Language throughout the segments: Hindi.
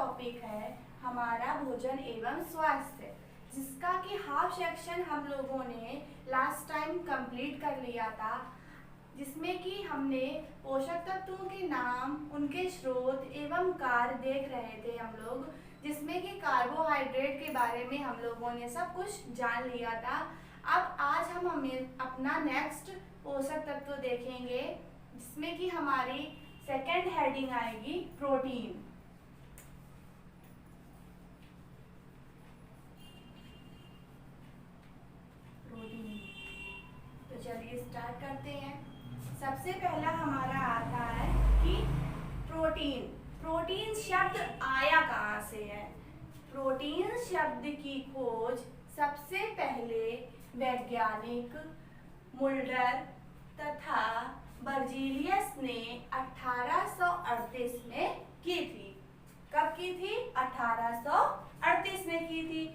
टॉपिक है हमारा भोजन एवं स्वास्थ्य, जिसका कि हाफ सेक्शन हम लोगों ने लास्ट टाइम कंप्लीट कर लिया था, जिसमें कि हमने पोषक तत्वों के नाम, उनके स्रोत एवं कार्य देख रहे थे हम लोग, जिसमें कि कार्बोहाइड्रेट के बारे में हम लोगों ने सब कुछ जान लिया था। अब आज हम अपना नेक्स्ट पोषक तत्व देखेंगे, जिसमें कि हमारी सेकेंड हेडिंग आएगी प्रोटीन। प्रोटीन तो चलिए स्टार्ट करते हैं। सबसे पहला हमारा आता है कि प्रोटीन। प्रोटीन शब्द आया कहाँ से है? प्रोटीन शब्द की खोज सबसे पहले वैज्ञानिक मुल्डर तथा बर्जीलियस ने 1838 में की थी। कब की थी? 1838 में की थी।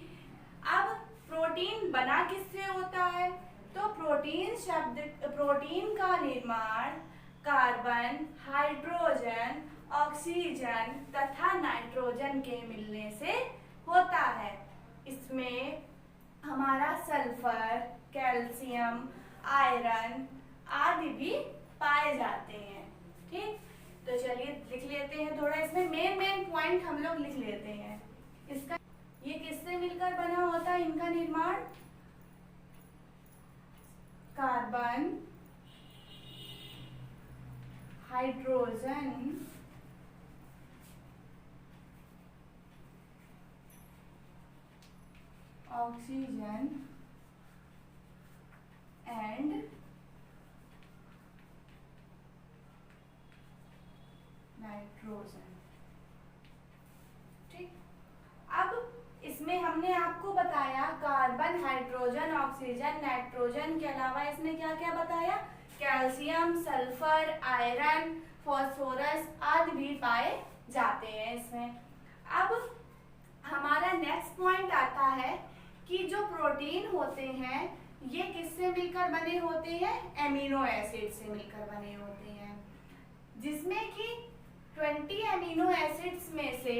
अब प्रोटीन बना किससे होता है? तो प्रोटीन का निर्माण कार्बन, हाइड्रोजन, ऑक्सीजन तथा नाइट्रोजन के मिलने से होता है। इसमें हमारा सल्फर, कैल्शियम, आयरन आदि भी पाए जाते हैं। ठीक, तो चलिए लिख लेते हैं थोड़ा। इसमें मेन पॉइंट हम लोग लिख लेते हैं। इसका ये किससे मिलकर बना होता है? इनका निर्माण carbon, hydrogen, oxygen and nitrogen. ठीक, अब इसमें हमने आपको बताया कार्बन, हाइड्रोजन, ऑक्सीजन, नाइट्रोजन के अलावा इसमें क्या क्या बताया? कैल्शियम, सल्फर, आयरन, फास्फोरस आदि भी पाए जाते हैं इसमें। अब हमारा नेक्स्ट पॉइंट आता है कि जो प्रोटीन होते हैं ये किससे मिलकर बने होते हैं? एमिनो एसिड से मिलकर बने होते हैं, जिसमें कि 20 एमिनो एसिड्स में से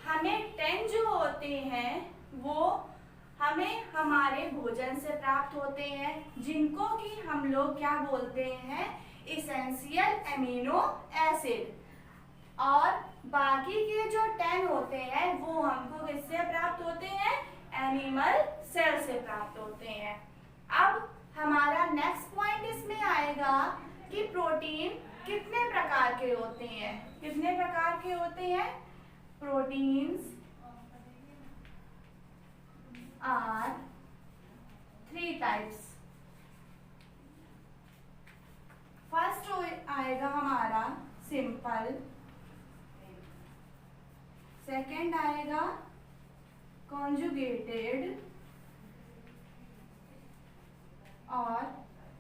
हमें 10 जो होते हैं वो हमें हमारे भोजन से प्राप्त होते हैं, जिनको कि हम लोग क्या बोलते हैं? Essential amino acid. और बाकी के जो 10 होते हैं वो हमको किससे प्राप्त होते हैं? एनिमल सेल से प्राप्त होते हैं। अब हमारा नेक्स्ट पॉइंट इसमें आएगा कि प्रोटीन कितने प्रकार के होते हैं? कितने प्रकार के होते हैं? Proteins are 3 types. फर्स्ट आएगा हमारा सिंपल, सेकंड आएगा कॉन्जुगेटेड और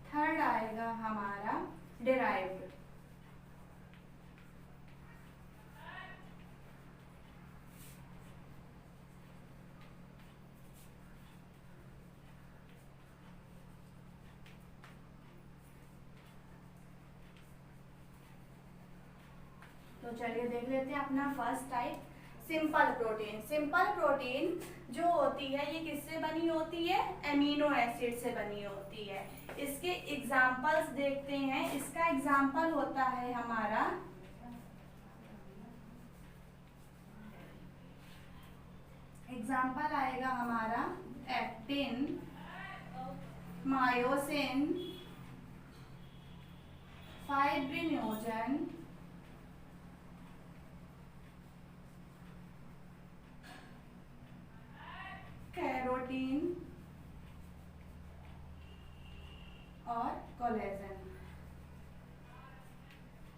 थर्ड आएगा हमारा डिराइव्ड। तो चलिए देख लेते हैं अपना first type, simple protein. Simple protein जो होती है ये किससे बनी होती है? एमिनो एसिड से बनी होती है। इसके एग्जाम्पल्स देखते हैं। इसका एग्जाम्पल होता है हमारा एग्जाम्पल आएगा हमारा एक्टिन, मायोसिन, फाइब्रिनोजन, कैरोटीन और कोलेजन।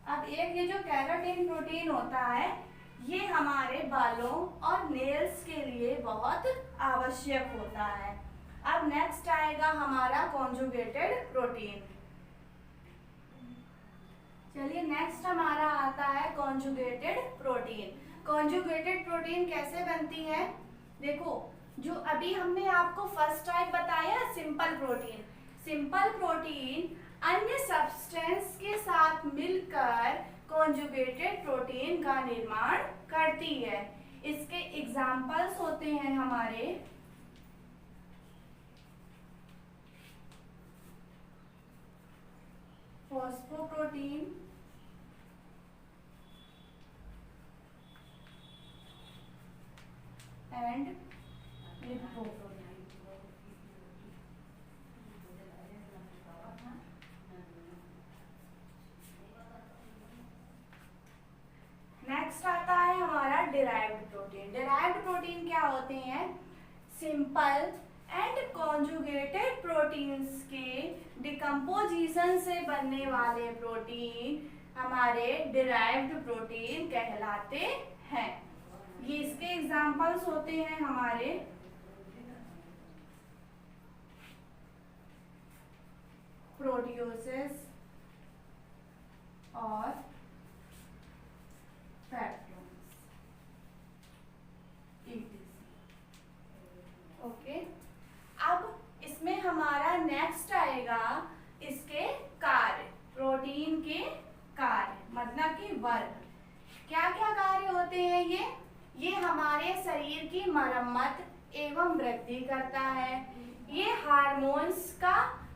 अब एक ये जो कैरोटीन प्रोटीन होता है ये हमारे बालों और नेल्स के लिए बहुत आवश्यक होता है। अब नेक्स्ट आएगा हमारा कॉन्जुगेटेड प्रोटीन। चलिए नेक्स्ट हमारा आता है कॉन्जुगेटेड प्रोटीन। कॉन्जुगेटेड प्रोटीन कैसे बनती है? देखो, जो अभी हमने आपको फर्स्ट टाइप बताया सिंपल प्रोटीन। सिंपल प्रोटीन अन्य सब्सटेंस के साथ मिलकर कॉन्जुगेटेड प्रोटीन का निर्माण करती है। इसके एग्जाम्पल्स होते हैं हमारे फॉस्फोप्रोटीन एंड लिपोप्रोटीन। नेक्स्ट आता है हमारा डिराइव्ड प्रोटीन। डिराइव्ड प्रोटीन क्या होते हैं? सिंपल एंड कॉन्जुगेटेड प्रोटीन्स के डिकम्पोजिशन से बनने वाले प्रोटीन हमारे डिराइव्ड प्रोटीन कहलाते हैं। ये इसके एग्जाम्पल्स होते हैं हमारे प्रोटियोसिस और फैक्टर्स ओके। अब इसमें हमारा नेक्स्ट आएगा इसके कार्य, प्रोटीन के कार्य मतलब कि वर्ग। क्या क्या कार्य होते हैं ये हमारे शरीर की मरम्मत एवं वृद्धि करता है, ये हार्मोन्स का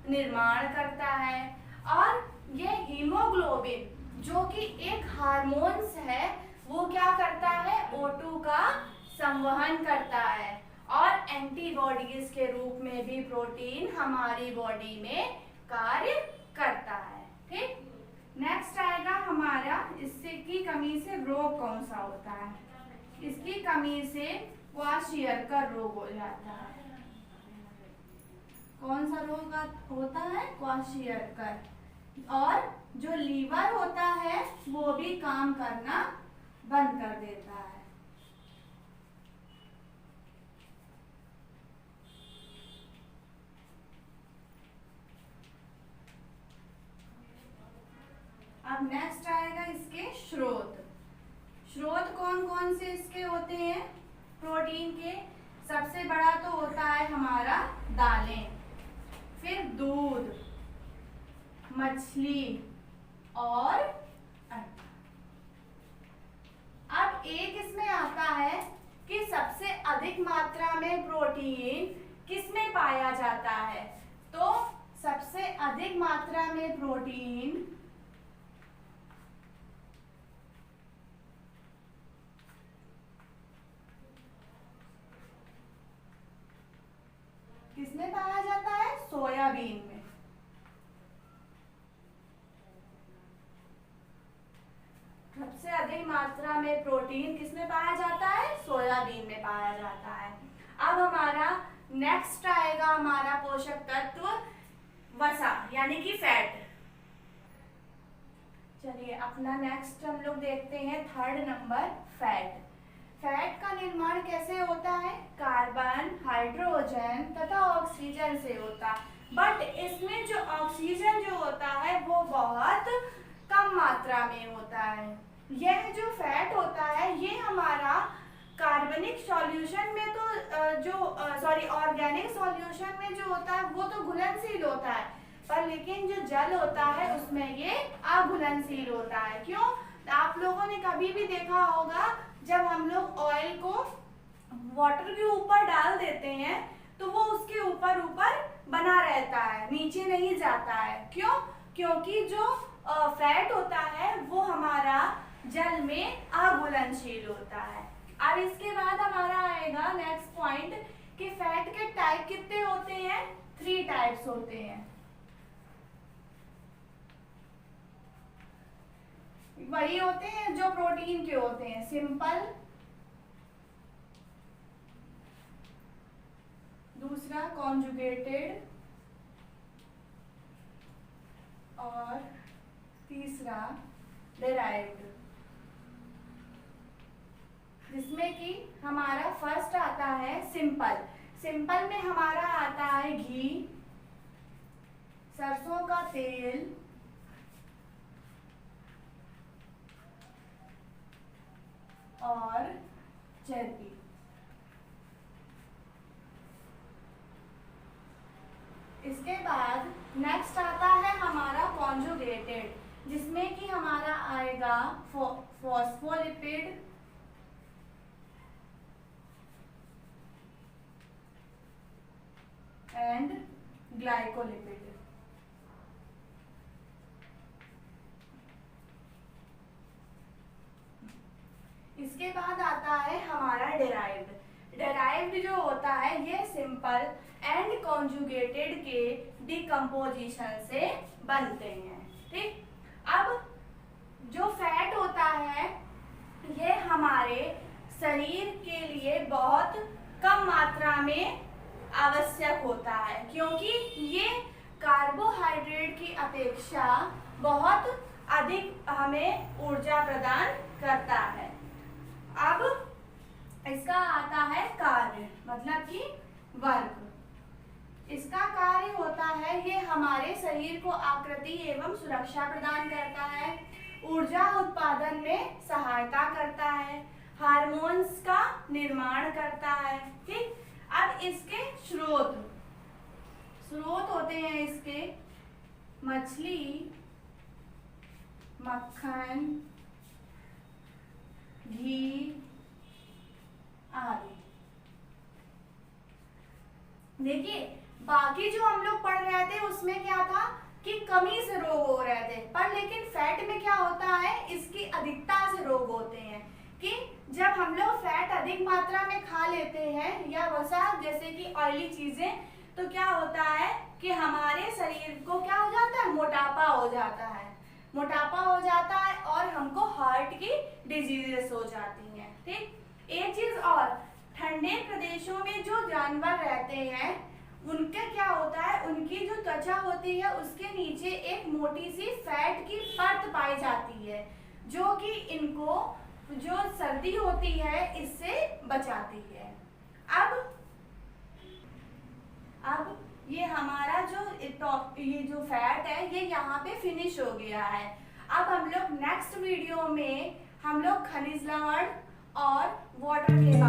निर्माण करता है और ये हीमोग्लोबिन जो कि एक हार्मोन्स है वो क्या करता है? O2 का संवहन करता है और एंटीबॉडीज के रूप में भी प्रोटीन हमारी बॉडी में कार्य करता है। ठीक, नेक्स्ट आएगा हमारा इससे की कमी से रोग कौन सा होता है? इसकी कमी से क्वाशियरकर रोग हो जाता है। कौन सा रोग होता है? क्वाशियरकर। और जो लीवर होता है वो भी काम करना बंद कर देता है। अब नेक्स्ट आएगा इसके स्रोत। स्रोत कौन कौन से इसके होते हैं प्रोटीन के? सबसे बड़ा तो होता है हमारा दालें, फिर दूध, मछली और अंडा। अब एक इसमें आता है कि सबसे अधिक मात्रा में प्रोटीन किसमें पाया जाता है? तो सबसे अधिक मात्रा में प्रोटीन किसमें पाया जाता है? सोयाबीन में। सबसे अधिक मात्रा में प्रोटीन किसमें पाया जाता है? सोयाबीन में पाया जाता है। अब हमारा नेक्स्ट आएगा हमारा पोषक तत्व वसा यानी कि फैट। चलिए अपना नेक्स्ट हम लोग देखते हैं थर्ड नंबर फैट। फैट का निर्माण कैसे होता है? कार्बन, हाइड्रोजन तथा ऑक्सीजन से होता है, बट इसमें जो ऑक्सीजन जो होता है वो बहुत कम मात्रा में होता है। यह जो फैट होता है ये हमारा कार्बनिक सॉल्यूशन में तो ऑर्गेनिक सॉल्यूशन में जो होता है वो तो घुलनशील होता है, पर लेकिन जो जल होता है उसमें ये अघुलनशील होता है। क्यों? आप लोगों ने कभी भी देखा होगा जब हम लोग ऑयल को वाटर के ऊपर डाल देते हैं तो वो उसके ऊपर बना रहता है, नीचे नहीं जाता है। क्यों? क्योंकि जो फैट होता है वो हमारा जल में अघुलनशील होता है। अब इसके बाद हमारा आएगा नेक्स्ट पॉइंट कि फैट के टाइप कितने होते हैं? 3 टाइप्स होते हैं। वही होते हैं जो प्रोटीन के होते हैं, सिंपल, दूसरा कॉन्जुगेटेड और तीसरा डिराइव्ड। जिसमें कि हमारा फर्स्ट आता है सिंपल। सिंपल में हमारा आता है घी, सरसों का तेल, और चर्बी। इसके बाद नेक्स्ट आता है हमारा कॉन्जुगेटेड, जिसमें कि हमारा आएगा फॉस्फोलिपिड, एंड ग्लाइकोलिपिड। इसके बाद आता है हमारा डेराइव्ड। डेराइव्ड जो होता है ये सिंपल एंड कॉन्जुगेटेड के डिकम्पोजिशन से बनते हैं। ठीक, अब जो फैट होता है ये हमारे शरीर के लिए बहुत कम मात्रा में आवश्यक होता है, क्योंकि ये कार्बोहाइड्रेट की अपेक्षा बहुत अधिक हमें ऊर्जा प्रदान करता है। अब इसका आता है कार्य, मतलब कि वर्क। इसका कार्य होता है ये हमारे शरीर को आकृति एवं सुरक्षा प्रदान करता है, ऊर्जा उत्पादन में सहायता करता है, हार्मोन्स का निर्माण करता है। ठीक, अब इसके स्रोत होते हैं इसके मछली, मक्खन, घी आदि। देखिए बाकी जो हम लोग पढ़ रहे थे उसमें क्या था कि कमी से रोग हो रहे थे, पर लेकिन फैट में क्या होता है इसकी अधिकता से रोग होते हैं। कि जब हम लोग फैट अधिक मात्रा में खा लेते हैं या वसा जैसे कि ऑयली चीजें, तो क्या होता है कि हमारे शरीर को क्या हो जाता है, मोटापा हो जाता है। मोटापा हो जाता है और हमको हार्ट की डिजीजेस हो जाती हैं। ठीक, एक चीज और, ठंडे प्रदेशों में जो जानवर रहते हैं उनके क्या होता है, उनकी जो त्वचा होती है उसके नीचे एक मोटी सी फैट की परत पाई जाती है, जो कि इनको जो सर्दी होती है इससे बचाती है। अब ये हमारा ये जो फैट है ये यहाँ पे फिनिश हो गया है। अब हम लोग नेक्स्ट वीडियो में हम लोग खनिज लवण और वाटर के